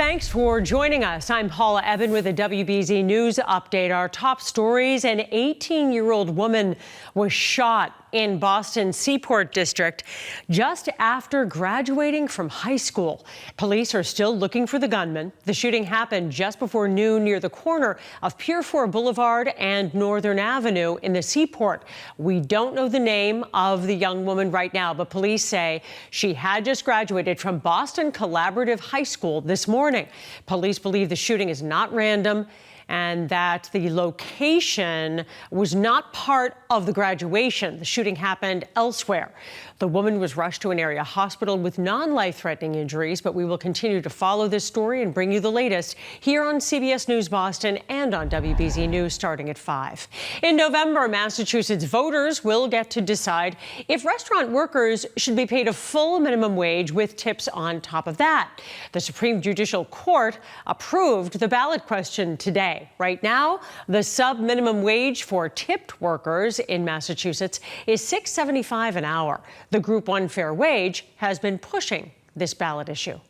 Thanks for joining us. I'm Paula Ebben with a WBZ News update. Our top stories: an 18-year-old woman was shot in Boston's Seaport district just after graduating from high school. Police are still looking for the gunman. The shooting happened just before noon near the corner of Pier 4 Boulevard and Northern Avenue in the Seaport. We don't know the name of the young woman right now, but police say she had just graduated from Boston Collaborative High School this morning. Police believe the shooting is not random and that the location was not part of the graduation. The shooting happened elsewhere. The woman was rushed to an area hospital with non-life-threatening injuries, but we will continue to follow this story and bring you the latest here on CBS News Boston and on WBZ News starting at 5. In November, Massachusetts voters will get to decide if restaurant workers should be paid a full minimum wage with tips on top of that. The Supreme Judicial Court approved the ballot question today. Right now, the sub-minimum wage for tipped workers in Massachusetts is $6.75 an hour. The Group 1 fair wage has been pushing this ballot issue.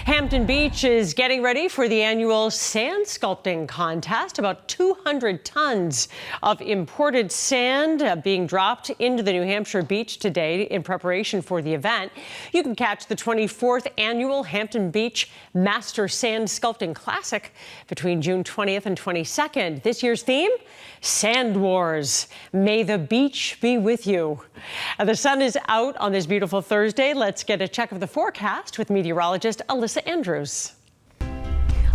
Hampton Beach is getting ready for the annual sand sculpting contest. About 200 tons of imported sand being dropped into the New Hampshire beach today in preparation for the event. You can catch the 24th annual Hampton Beach Master Sand Sculpting Classic between June 20th and 22nd. This year's theme: Sand Wars. May the beach be with you. The sun is out on this beautiful Thursday. Let's get a check of the forecast with meteorologist Alyssa Andrews.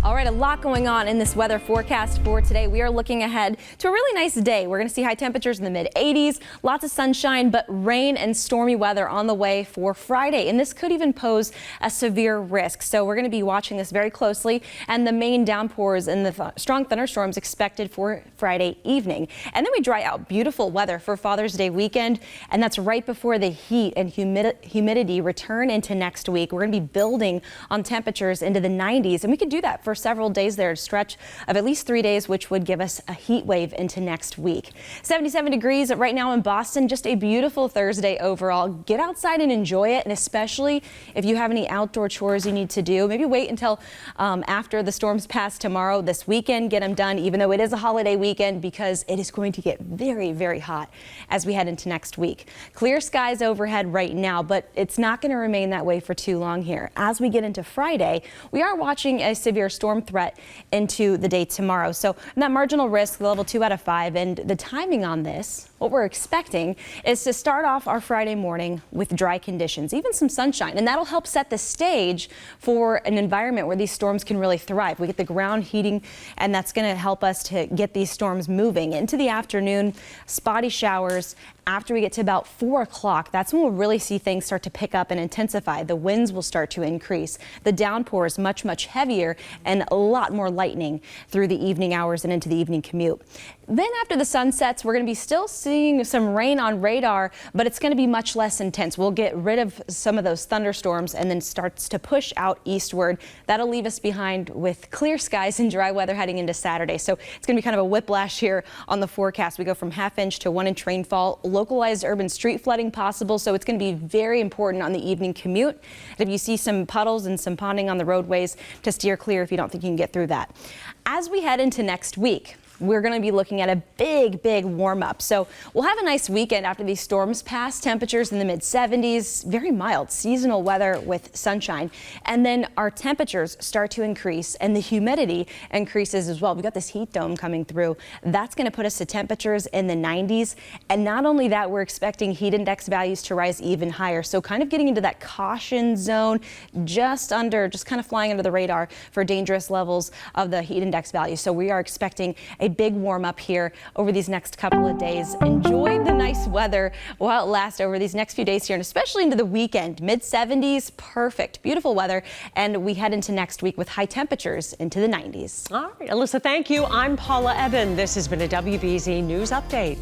All right, a lot going on in this weather forecast for today. We are looking ahead to a really nice day. We're going to see high temperatures in the mid-80s, lots of sunshine, but rain and stormy weather on the way for Friday. And this could even pose a severe risk. So we're going to be watching this very closely, and the main downpours and the strong thunderstorms expected for Friday evening. And then we dry out. Beautiful weather for Father's Day weekend, and that's right before the heat and humidity return into next week. We're going to be building on temperatures into the 90s, and we could do that for several days there, a stretch of at least 3 days, which would give us a heat wave into next week. 77 degrees right now in Boston. Just a beautiful Thursday overall. Get outside and enjoy it, and especially if you have any outdoor chores you need to do, maybe wait until after the storms pass tomorrow. This weekend, get them done, even though it is a holiday weekend, because it is going to get very, very hot as we head into next week. Clear skies overhead right now, but it's not going to remain that way for too long here. As we get into Friday, we are watching a severe storm threat into the day tomorrow. So that marginal risk, level 2 out of 5, and the timing on this, what we're expecting is to start off our Friday morning with dry conditions, even some sunshine, and that'll help set the stage for an environment where these storms can really thrive. We get the ground heating, and that's going to help us to get these storms moving into the afternoon. Spotty showers after we get to about 4 o'clock. That's when we'll really see things start to pick up and intensify. The winds will start to increase. The downpour is much, much heavier, and a lot more lightning through the evening hours and into the evening commute. Then after the sun sets, we're going to be still seeing some rain on radar, but it's going to be much less intense. We'll get rid of some of those thunderstorms and then starts to push out eastward. That'll leave us behind with clear skies and dry weather heading into Saturday. So it's going to be kind of a whiplash here on the forecast. We go from ½ inch to 1 inch rainfall, localized urban street flooding possible. So it's going to be very important on the evening commute. If you see some puddles and some ponding on the roadways, to steer clear if you don't think you can get through that. As we head into next week, we're going to be looking at a big warm up. So we'll have a nice weekend after these storms pass. Temperatures in the mid 70s, very mild seasonal weather with sunshine. And then our temperatures start to increase and the humidity increases as well. We've got this heat dome coming through. That's going to put us to temperatures in the 90s. And not only that, we're expecting heat index values to rise even higher. So kind of getting into that caution zone, just kind of flying under the radar for dangerous levels of the heat index value. So we are expecting a big warm up here over these next couple of days. Enjoy the nice weather while it lasts over these next few days here, and especially into the weekend. Mid 70s, perfect, beautiful weather. And we head into next week with high temperatures into the 90s. All right, Alyssa, thank you. I'm Paula Ebben. This has been a WBZ News Update.